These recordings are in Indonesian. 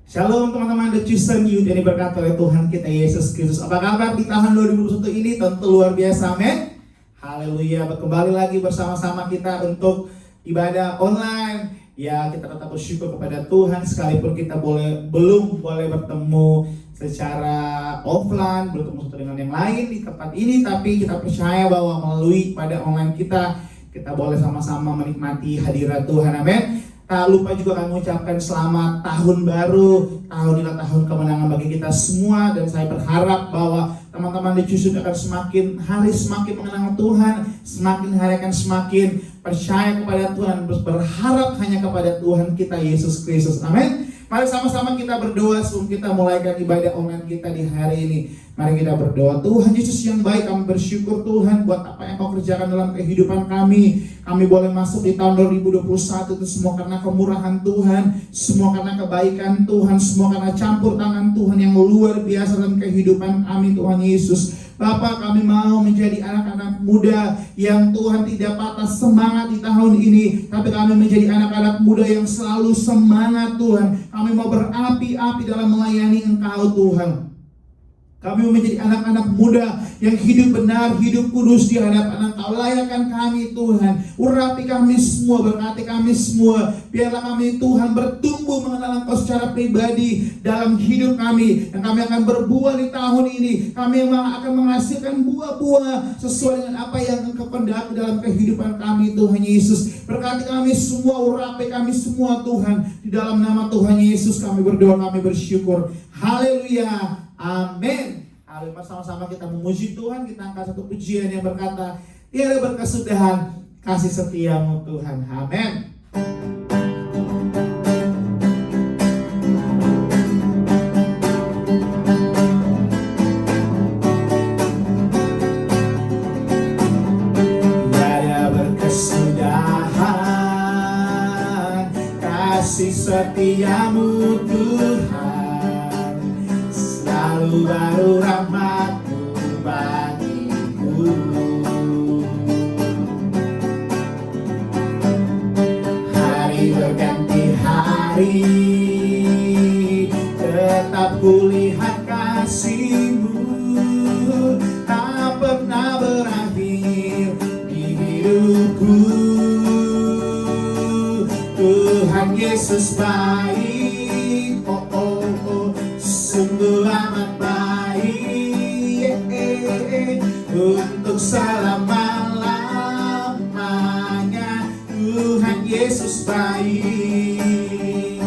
Shalom teman-teman The Chosen Youth yang diberkati oleh Tuhan kita Yesus Kristus. Apa kabar di tahun 2021 ini? Tentu luar biasa, amin. Haleluya, kembali lagi bersama-sama kita untuk ibadah online. Ya, kita tetap bersyukur kepada Tuhan sekalipun kita belum boleh bertemu secara offline, belum bertemu satu dengan yang lain di tempat ini, tapi kita percaya bahwa melalui ibadah online kita boleh sama-sama menikmati hadirat Tuhan, amin. Tak lupa juga kami mengucapkan selamat tahun baru. Tahun ini tahun kemenangan bagi kita semua. Dan saya berharap bahwa teman-teman di Chosen akan semakin hari semakin mengenal Tuhan, semakin hari akan semakin percaya kepada Tuhan, berharap hanya kepada Tuhan kita Yesus Kristus, amin. Mari sama-sama kita berdoa sebelum kita mulaikan ibadah online kita di hari ini. Mari kita berdoa. Tuhan Yesus yang baik, kami bersyukur Tuhan buat apa yang Kau kerjakan dalam kehidupan kami. Kami boleh masuk di tahun 2021 itu semua karena kemurahan Tuhan, semua karena kebaikan Tuhan, semua karena campur tangan Tuhan yang luar biasa dalam kehidupan kami Tuhan Yesus. Bapa, kami mau menjadi anak-anak muda yang Tuhan tidak patah semangat di tahun ini, tapi kami menjadi anak-anak muda yang selalu semangat Tuhan. Kami mau berapi-api dalam melayani Engkau Tuhan. Kami mau menjadi anak-anak muda yang hidup benar, hidup kudus di hadapan Engkau. Layakan kami Tuhan, urapi kami semua, berkati kami semua. Biarlah kami Tuhan bertumbuh mengenal Engkau secara pribadi dalam hidup kami. Dan kami akan berbuah di tahun ini. Kami akan menghasilkan buah-buah sesuai dengan apa yang Engkau kehendaki dalam kehidupan kami Tuhan Yesus. Berkati kami semua, urapi kami semua Tuhan. Di dalam nama Tuhan Yesus kami berdoa, kami bersyukur. Haleluya. Amin. Mari bersama-sama kita memuji Tuhan. Kita angkat satu pujian yang berkata, tiada berkesudahan kasih setiamu Tuhan. Amin. Tiada berkesudahan kasih setiamu Tuhan. Selalu baru rahmat-Mu bagiku. Hari berganti hari, tetap kulihat kasih-Mu, tak pernah berakhir di hidupku. Tuhan Yesus baik, sungguh amat baik, untuk selama-lamanya. Tuhan Yesus baik.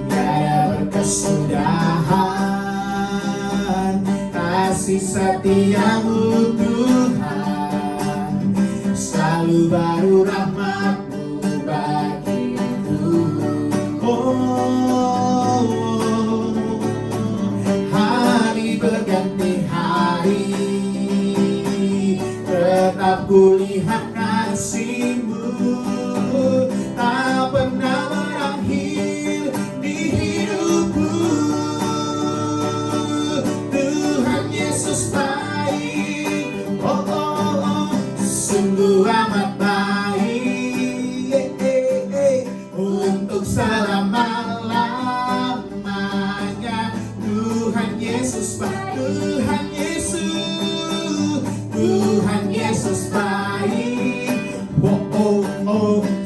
Tiada berkesudahan kasih setiamu Tuhan. Selalu baru rahmat-Mu bagiku. Hari berganti hari, tetap kulihat kasih-Mu, tak pernah berakhir di hidupku. Tuhan Yesus baik, sungguh amat baik, untuk selama-lamanya. Tuhan Yesus baik, Tuhan Yesus baik,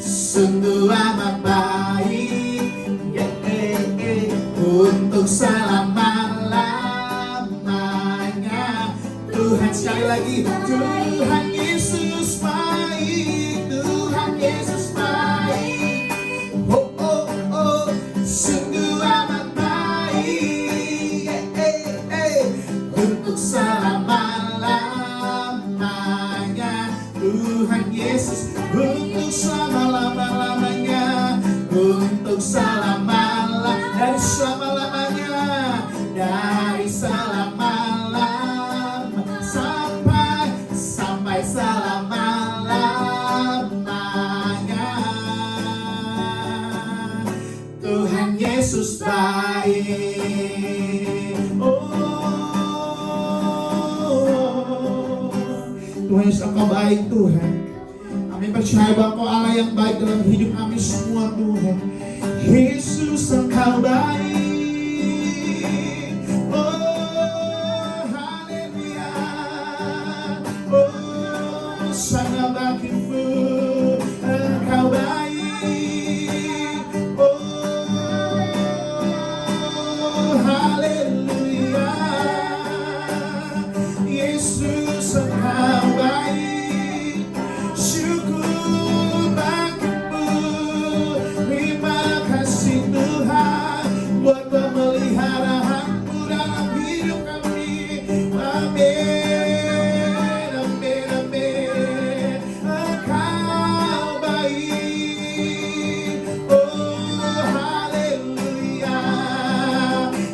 sungguh amat baik, untuk selama-lamanya. Tuhan, sekali lagi, Tuhan Yesus baik, Tuhan Yesus baik, sungguh amat baik, untuk selama-lamanya. Tuhan Yesus, untuk selama-lamanya, untuk selama-lamanya, dari selama-lamanya, dari selama-lamanya, sampai selama-lamanya. Tuhan Yesus baik. Tuhan Yesus, Engkau baik Tuhan. Kami percaya bahwa Kau Allah yang baik dalam hidup kami semua Tuhan. Yesus Engkau baik. Oh haleluya. Oh sangat bagimu Engkau baik. Oh haleluya. Yesus Engkau baik. Syukur bagimu. Terima kasih Tuhan buat pemeliharaanmu dalam hidup kami. Amin, amin, amin. Engkau baik. Oh haleluya,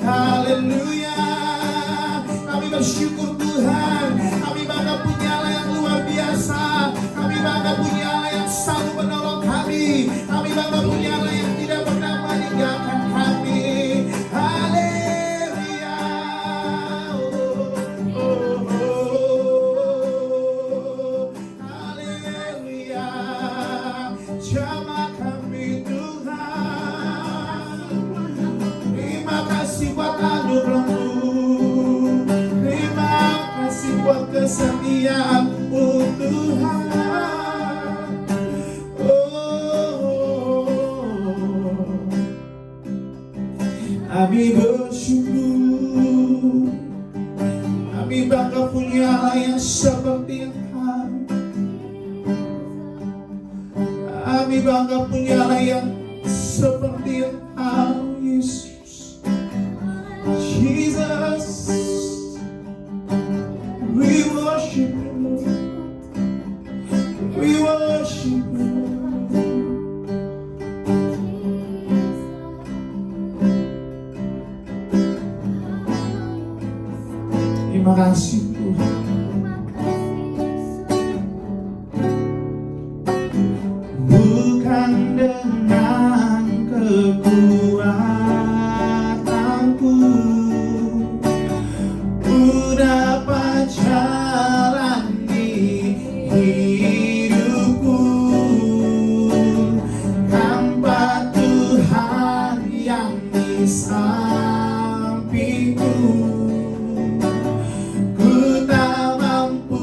haleluya. Kami bersyukur Tuhan. Kami bangga punya Allah yang luar biasa. Kami bangga punya Allah yang selalu menolong kami. Kami bangga punya Allah yang tidak pernah meninggalkan kami. Haleluya. Oh, oh, oh. Haleluya. Jamah kami Tuhan. Terima kasih buat anugerah-Mu. Terima kasih buat kesetiaan-Mu Tuhan. Kami bersyukur. Kami bangga punya Allah yang seperti Engkau. Kami bangga punya Allah yang seperti Engkau, Yesus. Jesus, we worship You. We worship You. Terima kasih Tuhan. Bukan dengan kekuatanku ku dapat jalani hidupku tanpa Tuhan yang di sampingku. Ku tak mampu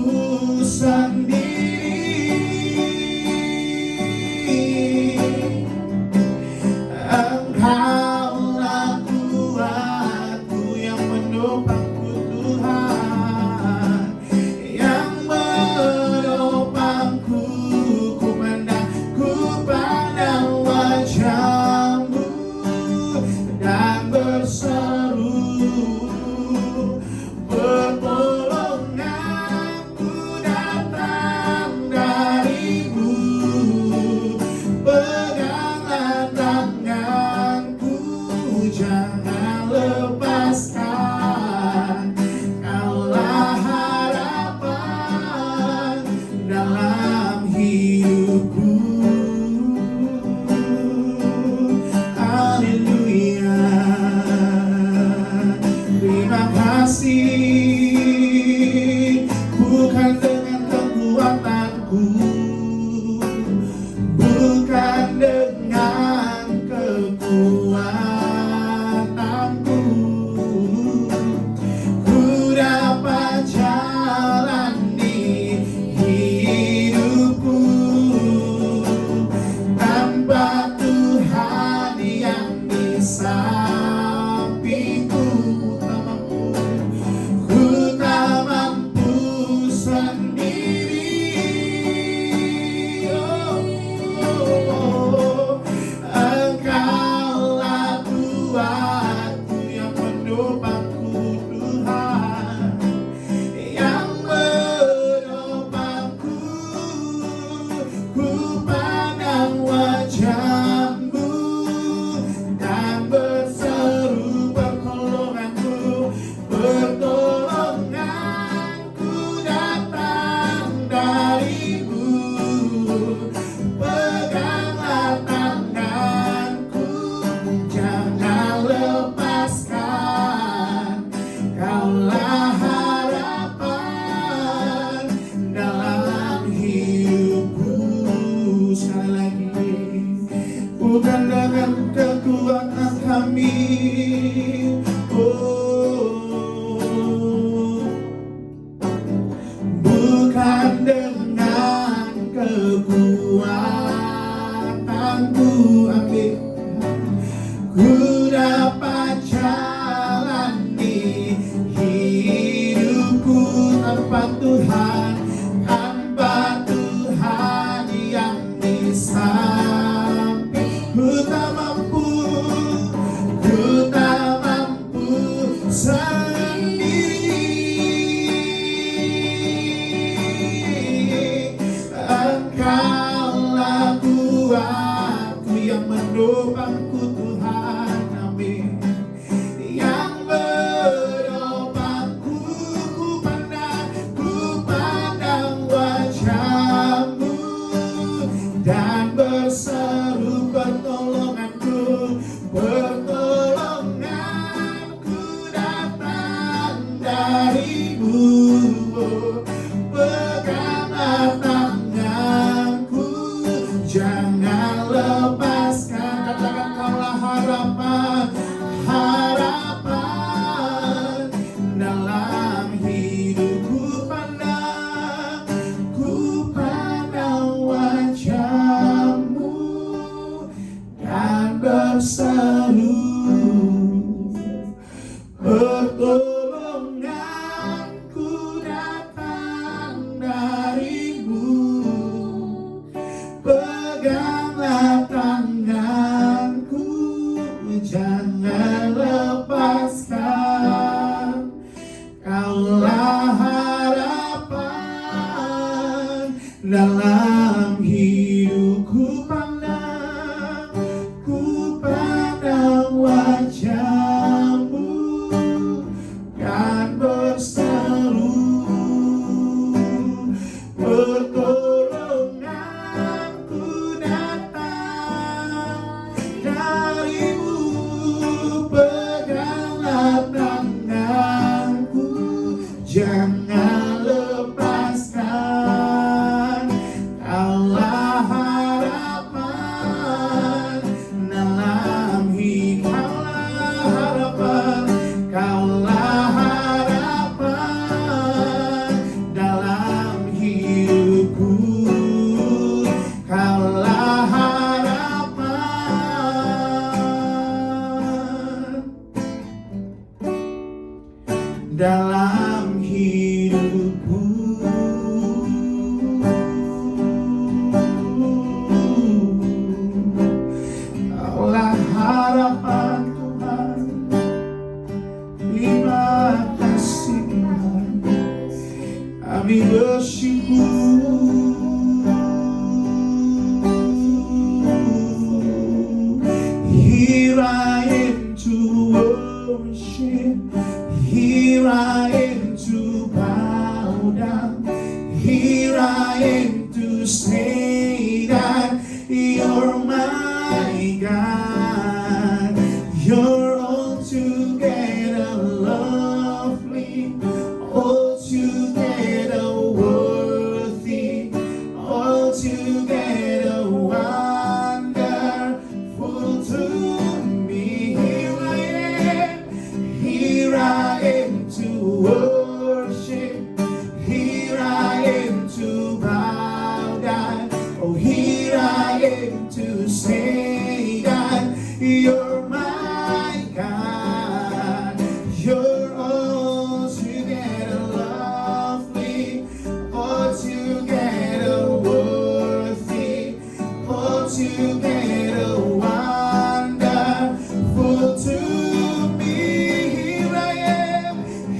sendiri. Engkaulah kuatku yang menopangku Tuhan, yang menopangku. Ku menangku pada wajah-Mu dan berseru, pertolonganku datang dari-Mu. Peganglah tanganku, jangan lepaskan. Kaulah harapan dalam hidupku. Haleluya. Terima kasih. Bukan dengan kekuatanku, bukan dengan kekuatanku, ku dapat jalani hidupku sekali lagi. Bukan dengan kekuatan kami, bukan dengan kekuatanku, amin, ku dapat jalani hidupku tanpa Tuhan, tanpa Tuhan yang di samping. Ku tak mampu sendiri. Engkaulah kuatku yang menopangku Tuhan, amin. Yang menopangku, ku pandang wajah-Mu dan berseru pertolonganku datang dari-Mu. Peganglah tanganku, jangan lepaskan. Katakan, Kaulah harapan dalam hidupku. Ku pandang wajah-Mu dan berseru pertolonganku datang dari-Mu. Peganglah tanganku, jangan lepaskan. Kaulah harapan dalam hidupku. Ku pandang wajah-Mu dan berseru pertolonganku datang dari-Mu. Peganglah tanganku, jangan lepaskan. Kaulah harapan dalam hidup. Kaulah harapan dalam hidupku. Kaulah harapan dalam hidupku. Kaulah harapan Tuhan. Terima kasih Tuhan, kami bersyukur. Here I am to worship, here I am to bow down, here I am to say that You're my God. You're altogether lovely, altogether worthy, altogether wonderful to me. Here I am to worship, here I am to bow down. Oh, here I am to say that You're my God. You're altogether lovely, altogether worthy, altogether wonderful to me.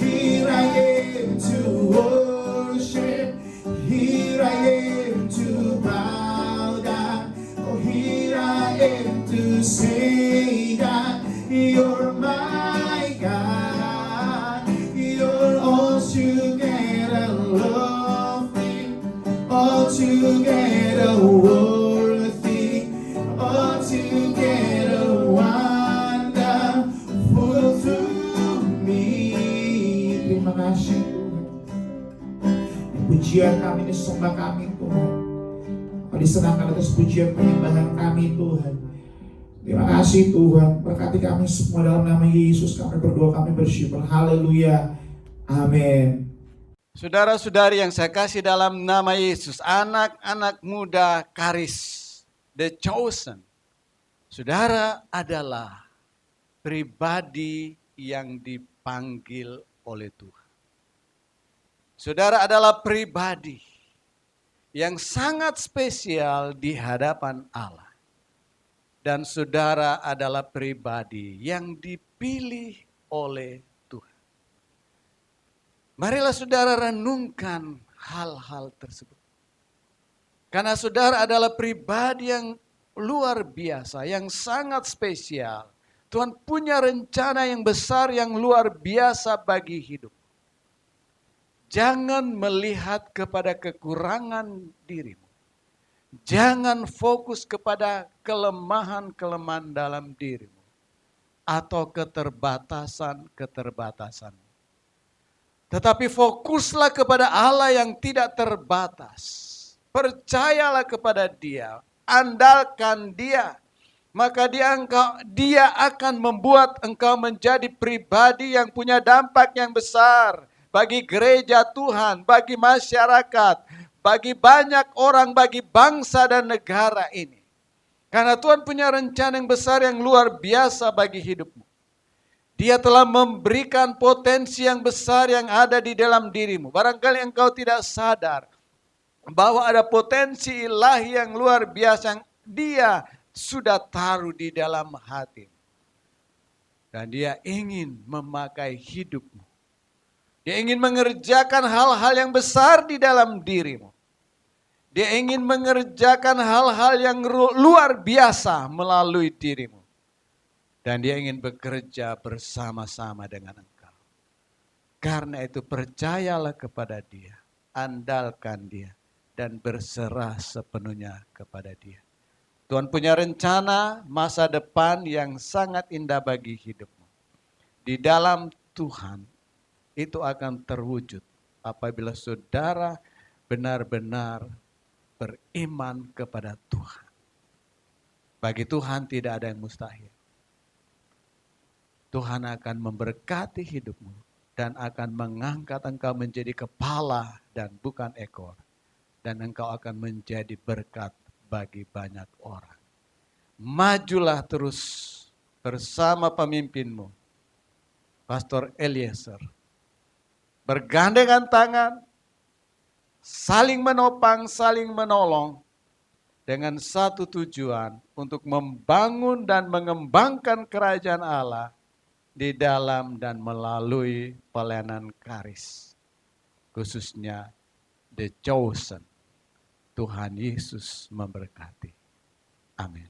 Here I am to worship, here I am to bow down. Oh, here I am to say that You're my God. You're altogether lovely, altogether worthy, altogether wonderful to me. Terima kasih Tuhan. Pujian kami, disembah kami Tuhan. Kau disenangkan atas pujian penyembahan kami Tuhan. Terima kasih Tuhan, berkati kami semua dalam nama Yesus. Kami berdoa, kami bersyukur. Haleluya. Amin. Saudara-saudari yang saya kasih dalam nama Yesus, anak-anak muda Karis, The Chosen. Saudara adalah pribadi yang dipanggil oleh Tuhan. Saudara adalah pribadi yang sangat spesial di hadapan Allah. Dan saudara adalah pribadi yang dipilih oleh Tuhan. Marilah saudara renungkan hal-hal tersebut. Karena saudara adalah pribadi yang luar biasa, yang sangat spesial. Tuhan punya rencana yang besar, yang luar biasa bagi hidup. Jangan melihat kepada kekurangan dirimu. Jangan fokus kepada kelemahan-kelemahan dalam dirimu. Atau keterbatasan-keterbatasan. Tetapi fokuslah kepada Allah yang tidak terbatas. Percayalah kepada Dia. Andalkan Dia. Maka Dia akan membuat engkau menjadi pribadi yang punya dampak yang besar. Bagi gereja Tuhan, bagi masyarakat. Bagi banyak orang, bagi bangsa dan negara ini. Karena Tuhan punya rencana yang besar yang luar biasa bagi hidupmu. Dia telah memberikan potensi yang besar yang ada di dalam dirimu. Barangkali engkau tidak sadar bahwa ada potensi ilahi yang luar biasa yang Dia sudah taruh di dalam hatimu. Dan Dia ingin memakai hidupmu. Dia ingin mengerjakan hal-hal yang besar di dalam dirimu. Dia ingin mengerjakan hal-hal yang luar biasa melalui dirimu. Dan Dia ingin bekerja bersama-sama dengan engkau. Karena itu percayalah kepada Dia. Andalkan Dia. Dan berserah sepenuhnya kepada Dia. Tuhan punya rencana masa depan yang sangat indah bagi hidupmu. Di dalam Tuhan itu akan terwujud apabila saudara benar-benar beriman kepada Tuhan. Bagi Tuhan tidak ada yang mustahil. Tuhan akan memberkati hidupmu dan akan mengangkat engkau menjadi kepala dan bukan ekor. Dan engkau akan menjadi berkat bagi banyak orang. Majulah terus bersama pemimpinmu, Pastor Eliezer. Bergandengan tangan, saling menopang, saling menolong dengan satu tujuan untuk membangun dan mengembangkan kerajaan Allah di dalam dan melalui pelayanan Karis. Khususnya The Chosen. Tuhan Yesus memberkati. Amin.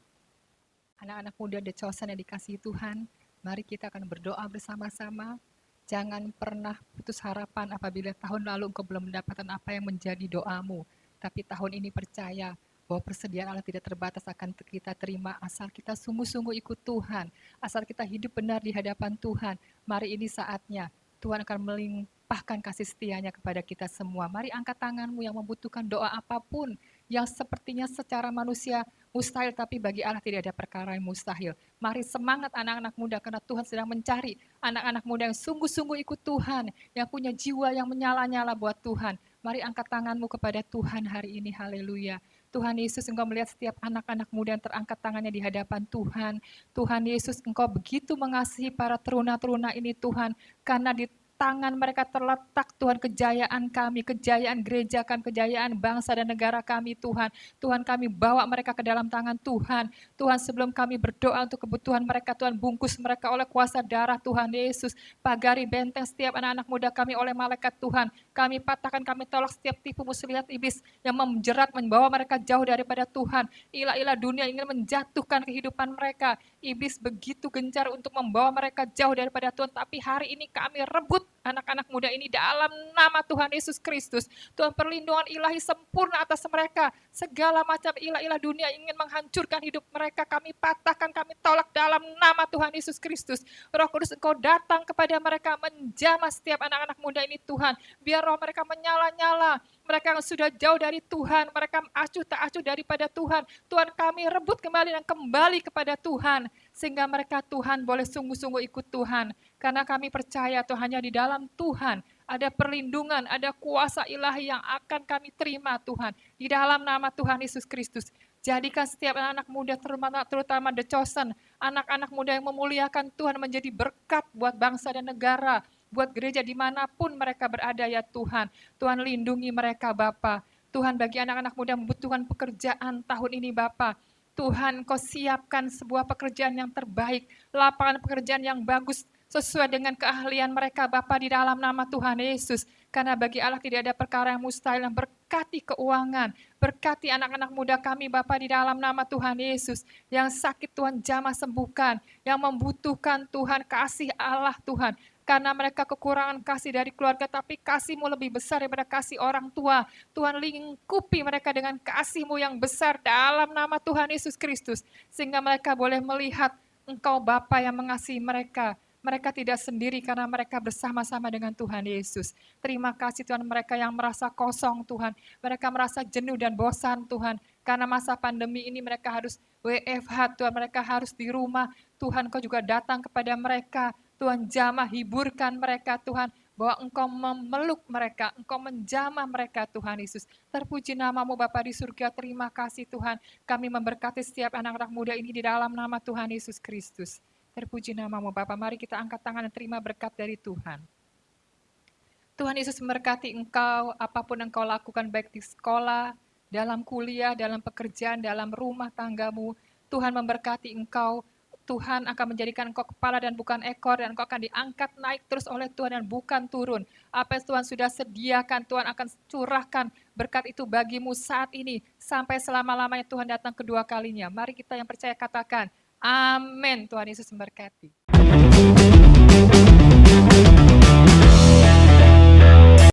Anak-anak muda The Chosen yang dikasihi Tuhan, mari kita akan berdoa bersama-sama. Jangan pernah putus harapan apabila tahun lalu engkau belum mendapatkan apa yang menjadi doamu. Tapi tahun ini percaya bahwa persediaan Allah tidak terbatas akan kita terima asal kita sungguh-sungguh ikut Tuhan. Asal kita hidup benar di hadapan Tuhan. Mari ini saatnya Tuhan akan melimpahkan kasih setianya kepada kita semua. Mari angkat tanganmu yang membutuhkan doa apapun yang sepertinya secara manusia mustahil, tapi bagi Allah tidak ada perkara yang mustahil. Mari semangat anak-anak muda, karena Tuhan sedang mencari anak-anak muda yang sungguh-sungguh ikut Tuhan, yang punya jiwa yang menyala-nyala buat Tuhan. Mari angkat tanganmu kepada Tuhan hari ini, haleluya. Tuhan Yesus, Engkau melihat setiap anak-anak muda yang terangkat tangannya di hadapan Tuhan. Tuhan Yesus, Engkau begitu mengasihi para teruna-teruna ini Tuhan, karena di tangan mereka terletak Tuhan kejayaan kami, kejayaan gereja kami, kejayaan bangsa dan negara kami Tuhan. Tuhan, kami bawa mereka ke dalam tangan Tuhan. Tuhan, sebelum kami berdoa untuk kebutuhan mereka, Tuhan bungkus mereka oleh kuasa darah Tuhan Yesus. Pagari benteng setiap anak-anak muda kami oleh malaikat Tuhan. Kami patahkan, kami tolak setiap tipu muslihat iblis yang menjerat, membawa mereka jauh daripada Tuhan. Ilah-ilah dunia ingin menjatuhkan kehidupan mereka. Iblis begitu gencar untuk membawa mereka jauh daripada Tuhan, tapi hari ini kami rebut anak-anak muda ini dalam nama Tuhan Yesus Kristus. Tuhan, perlindungan ilahi sempurna atas mereka. Segala macam ilah-ilah dunia ingin menghancurkan hidup mereka, kami patahkan, kami tolak dalam nama Tuhan Yesus Kristus. Roh Kudus, Engkau datang kepada mereka, menjamah setiap anak-anak muda ini Tuhan. Biar roh mereka menyala-nyala, mereka yang sudah jauh dari Tuhan, mereka acuh tak acuh daripada Tuhan. Tuhan, kami rebut kembali dan kembali kepada Tuhan, sehingga mereka Tuhan boleh sungguh-sungguh ikut Tuhan. Karena kami percaya Tuhan, hanya di dalam Tuhan ada perlindungan, ada kuasa ilahi yang akan kami terima Tuhan. Di dalam nama Tuhan Yesus Kristus. Jadikan setiap anak muda, terutama The Chosen, anak-anak muda yang memuliakan Tuhan, menjadi berkat buat bangsa dan negara, buat gereja dimanapun mereka berada ya Tuhan. Tuhan, lindungi mereka Bapa. Tuhan, bagi anak-anak muda membutuhkan pekerjaan tahun ini Bapa, Tuhan, Kau siapkan sebuah pekerjaan yang terbaik, lapangan pekerjaan yang bagus, sesuai dengan keahlian mereka Bapa, di dalam nama Tuhan Yesus. Karena bagi Allah tidak ada perkara yang mustahil. Yang berkati keuangan, berkati anak-anak muda kami Bapa, di dalam nama Tuhan Yesus. Yang sakit Tuhan jamah sembuhkan, yang membutuhkan Tuhan kasih Allah Tuhan. Karena mereka kekurangan kasih dari keluarga, tapi kasih-Mu lebih besar daripada kasih orang tua. Tuhan, lingkupi mereka dengan kasih-Mu yang besar dalam nama Tuhan Yesus Kristus. Sehingga mereka boleh melihat Engkau Bapa yang mengasihi mereka. Mereka tidak sendiri karena mereka bersama-sama dengan Tuhan Yesus. Terima kasih Tuhan, mereka yang merasa kosong Tuhan. Mereka merasa jenuh dan bosan Tuhan. Karena masa pandemi ini mereka harus WFH Tuhan, mereka harus di rumah. Tuhan, Kau juga datang kepada mereka. Tuhan, jamah, hiburkan mereka Tuhan, bahwa Engkau memeluk mereka, Engkau menjamah mereka Tuhan Yesus. Terpuji nama-Mu Bapa di surga, terima kasih Tuhan. Kami memberkati setiap anak-anak muda ini di dalam nama Tuhan Yesus Kristus. Terpuji nama-Mu Bapa, mari kita angkat tangan dan terima berkat dari Tuhan. Tuhan Yesus memberkati engkau, apapun engkau lakukan baik di sekolah, dalam kuliah, dalam pekerjaan, dalam rumah tanggamu. Tuhan memberkati engkau. Tuhan akan menjadikan engkau kepala dan bukan ekor, dan engkau akan diangkat naik terus oleh Tuhan dan bukan turun. Apa yang Tuhan sudah sediakan, Tuhan akan curahkan berkat itu bagimu saat ini, sampai selama-lamanya Tuhan datang kedua kalinya. Mari kita yang percaya katakan, amin. Tuhan Yesus memberkati.